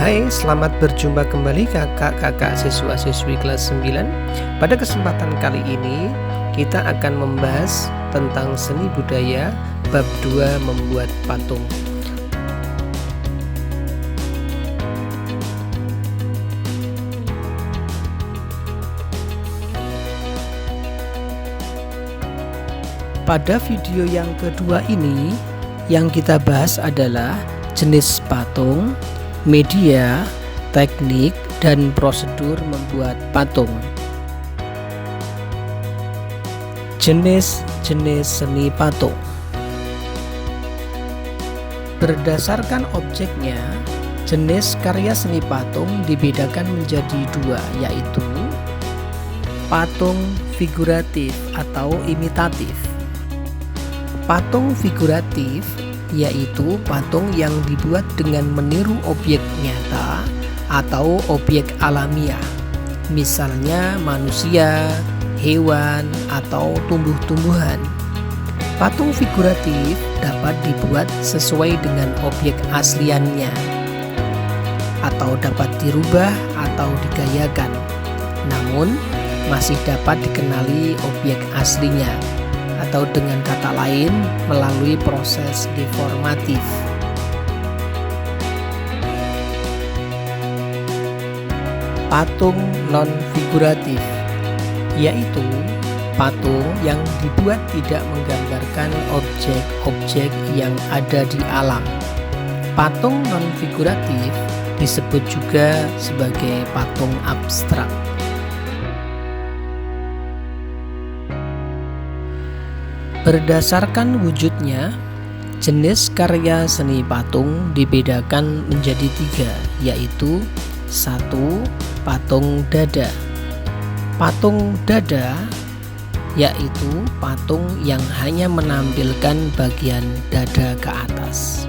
Hai, selamat berjumpa kembali kakak-kakak siswa-siswi kelas 9. Pada kesempatan kali ini, kita akan membahas tentang seni budaya bab 2 membuat patung. Pada video yang kedua ini, yang kita bahas adalah jenis patung, media, teknik, dan prosedur membuat patung. Jenis-jenis seni patung. Berdasarkan objeknya, jenis karya seni patung dibedakan menjadi dua, yaitu patung figuratif atau imitatif. Patung figuratif yaitu patung yang dibuat dengan meniru objek nyata atau objek alamiah, misalnya manusia, hewan, atau tumbuh-tumbuhan. Patung figuratif dapat dibuat sesuai dengan objek asliannya, atau dapat dirubah atau digayakan, namun masih dapat dikenali objek aslinya, atau dengan kata lain melalui proses deformatif. Patung non-figuratif yaitu patung yang dibuat tidak menggambarkan objek-objek yang ada di alam. Patung non-figuratif disebut juga sebagai patung abstrak. Berdasarkan wujudnya, jenis karya seni patung dibedakan menjadi tiga, yaitu 1. Patung dada. Patung dada yaitu patung yang hanya menampilkan bagian dada ke atas.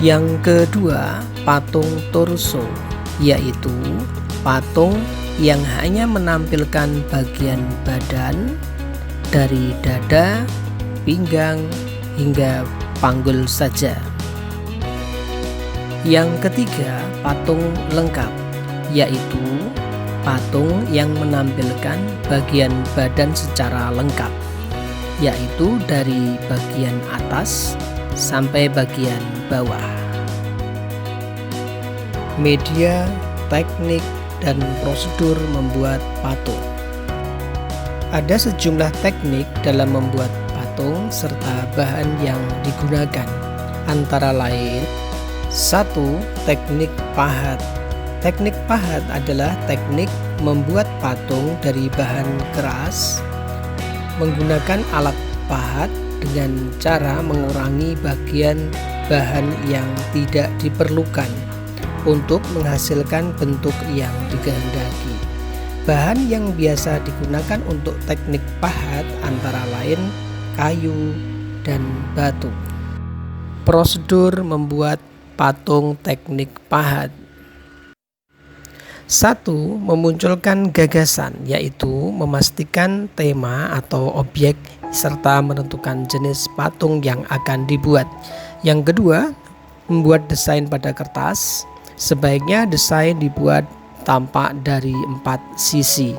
Yang kedua, patung torso, yaitu patung yang hanya menampilkan bagian badan dari dada, pinggang, hingga panggul saja. Yang ketiga, patung lengkap, yaitu patung yang menampilkan bagian badan secara lengkap, yaitu dari bagian atas sampai bagian bawah. Media, teknik, dan prosedur membuat patung. Ada sejumlah teknik dalam membuat patung serta bahan yang digunakan, antara lain 1. Teknik pahat. Teknik pahat adalah teknik membuat patung dari bahan keras menggunakan alat pahat dengan cara mengurangi bagian bahan yang tidak diperlukan untuk menghasilkan bentuk yang dikehendaki. Bahan yang biasa digunakan untuk teknik pahat antara lain kayu dan batu. Prosedur membuat patung teknik pahat. 1. Memunculkan gagasan, yaitu memastikan tema atau objek serta menentukan jenis patung yang akan dibuat. Yang kedua, membuat desain pada kertas. Sebaiknya desain dibuat tampak dari 4 sisi.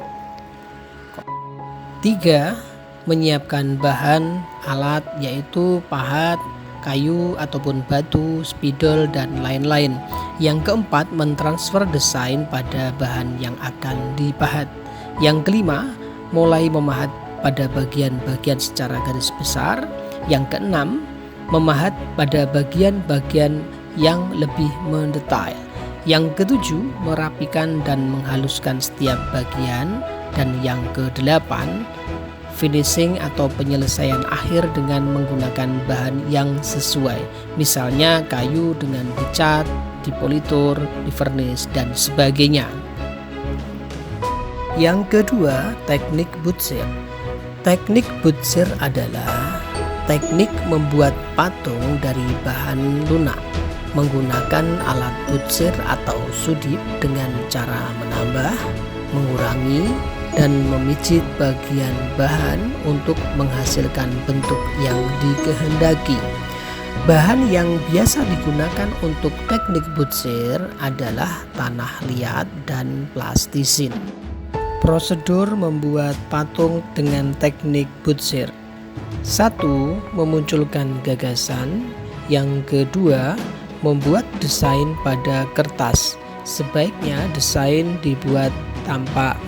3. Menyiapkan bahan alat, yaitu pahat, kayu ataupun batu, spidol, dan lain-lain. Yang keempat, mentransfer desain pada bahan yang akan dipahat. Yang kelima, mulai memahat pada bagian-bagian secara garis besar. Yang keenam, memahat pada bagian-bagian yang lebih mendetail. Yang ketujuh, merapikan dan menghaluskan setiap bagian. Dan yang kedelapan, finishing atau penyelesaian akhir dengan menggunakan bahan yang sesuai, misalnya kayu dengan dicat, dipolitur, divernish, dan sebagainya. Yang kedua, teknik butsir. Teknik butsir adalah teknik membuat patung dari bahan lunak menggunakan alat butsir atau sudip dengan cara menambah, mengurangi, dan memijit bagian bahan untuk menghasilkan bentuk yang dikehendaki. Bahan yang biasa digunakan untuk teknik butsir adalah tanah liat dan plastisin. Prosedur membuat patung dengan teknik butsir. 1. Memunculkan gagasan. Yang kedua, membuat desain pada kertas. Sebaiknya desain dibuat tampak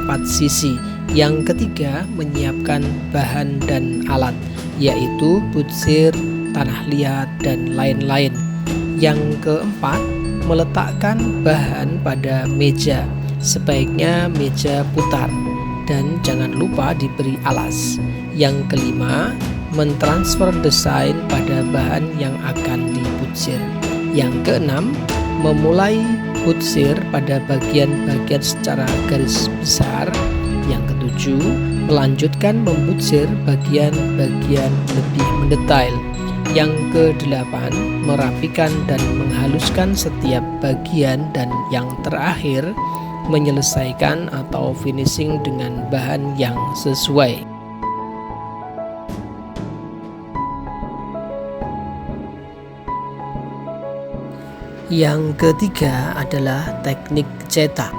4 sisi. Yang ketiga, menyiapkan bahan dan alat, yaitu butsir, tanah liat, dan lain-lain. Yang keempat, meletakkan bahan pada meja. Sebaiknya meja putar dan jangan lupa diberi alas. Yang kelima, mentransfer desain pada bahan yang akan dibutsir. Yang keenam, memulai butsir pada bagian-bagian secara garis besar. Yang ketujuh, melanjutkan membutsir bagian-bagian lebih mendetail. Yang kedelapan, merapikan dan menghaluskan setiap bagian. Dan yang terakhir, menyelesaikan atau finishing dengan bahan yang sesuai. Yang ketiga adalah teknik cetak.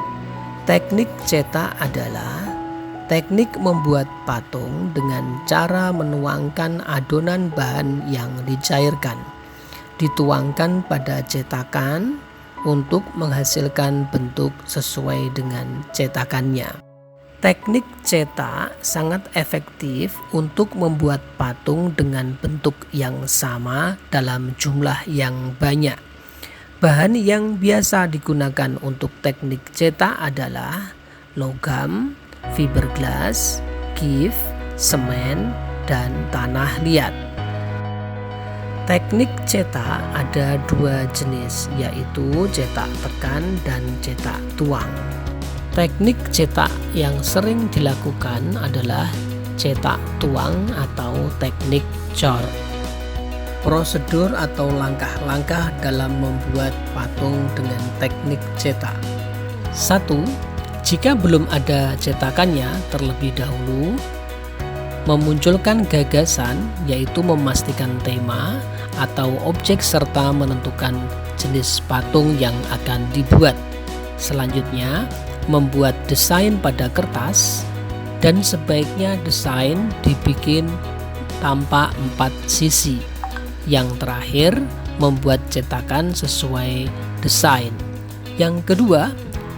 Teknik cetak adalah teknik membuat patung dengan cara menuangkan adonan bahan yang dicairkan, dituangkan pada cetakan untuk menghasilkan bentuk sesuai dengan cetakannya. Teknik cetak sangat efektif untuk membuat patung dengan bentuk yang sama dalam jumlah yang banyak. Bahan yang biasa digunakan untuk teknik cetak adalah logam, fiberglass, gift, semen, dan tanah liat. Teknik cetak ada 2 jenis, yaitu cetak tekan dan cetak tuang. Teknik cetak yang sering dilakukan adalah cetak tuang atau teknik cor. Prosedur atau langkah-langkah dalam membuat patung dengan teknik cetak. 1. Jika belum ada cetakannya, terlebih dahulu memunculkan gagasan, yaitu memastikan tema atau objek serta menentukan jenis patung yang akan dibuat. Selanjutnya, membuat desain pada kertas, dan sebaiknya desain dibikin tampak 4 sisi. Yang terakhir, membuat cetakan sesuai desain. Yang kedua,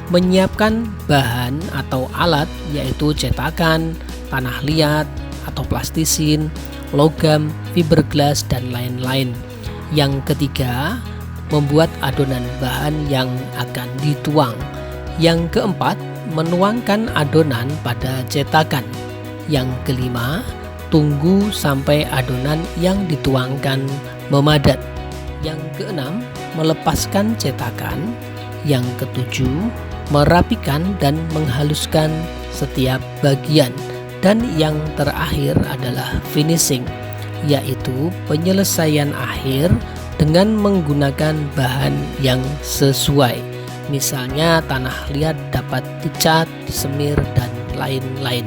menyiapkan bahan atau alat, yaitu cetakan, tanah liat atau plastisin, logam, fiberglass, dan lain-lain. Yang ketiga, membuat adonan bahan yang akan dituang. Yang keempat, menuangkan adonan pada cetakan. Yang kelima, tunggu sampai adonan yang dituangkan memadat. Yang keenam, melepaskan cetakan. Yang ketujuh, merapikan dan menghaluskan setiap bagian. Dan yang terakhir adalah finishing, yaitu penyelesaian akhir dengan menggunakan bahan yang sesuai. Misalnya tanah liat dapat dicat, disemir, dan lain-lain.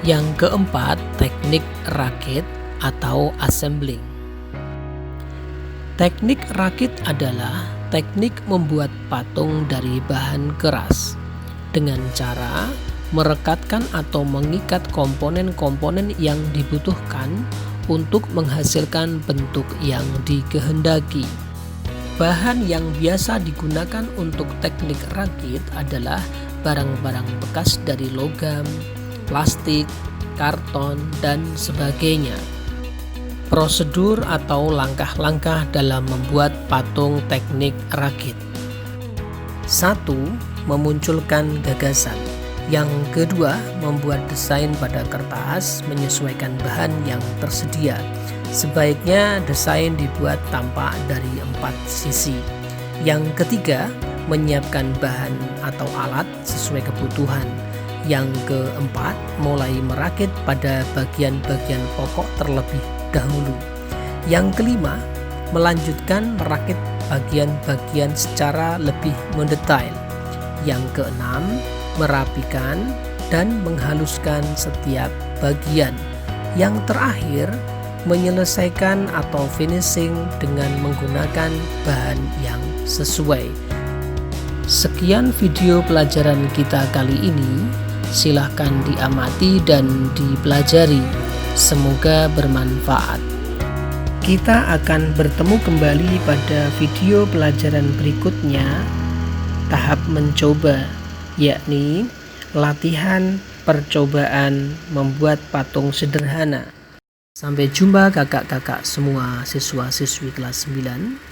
Yang keempat, teknik rakit atau assembling. Teknik rakit adalah teknik membuat patung dari bahan keras dengan cara merekatkan atau mengikat komponen-komponen yang dibutuhkan untuk menghasilkan bentuk yang dikehendaki. Bahan yang biasa digunakan untuk teknik rakit adalah barang-barang bekas dari logam, plastik, karton, dan sebagainya. Prosedur atau langkah-langkah dalam membuat patung teknik rakit. 1. Memunculkan gagasan. Yang kedua, membuat desain pada kertas menyesuaikan bahan yang tersedia. Sebaiknya desain dibuat tampak dari 4 sisi. Yang ketiga, menyiapkan bahan atau alat sesuai kebutuhan. Yang keempat, mulai merakit pada bagian-bagian pokok terlebih dahulu. Yang kelima, melanjutkan merakit bagian-bagian secara lebih mendetail. Yang keenam, merapikan dan menghaluskan setiap bagian. Yang terakhir, menyelesaikan atau finishing dengan menggunakan bahan yang sesuai. Sekian video pelajaran kita kali ini. Silahkan diamati dan dipelajari. Semoga bermanfaat. Kita akan bertemu kembali pada video pelajaran berikutnya, tahap mencoba, yakni latihan percobaan membuat patung sederhana. Sampai jumpa kakak-kakak semua siswa-siswi kelas 9.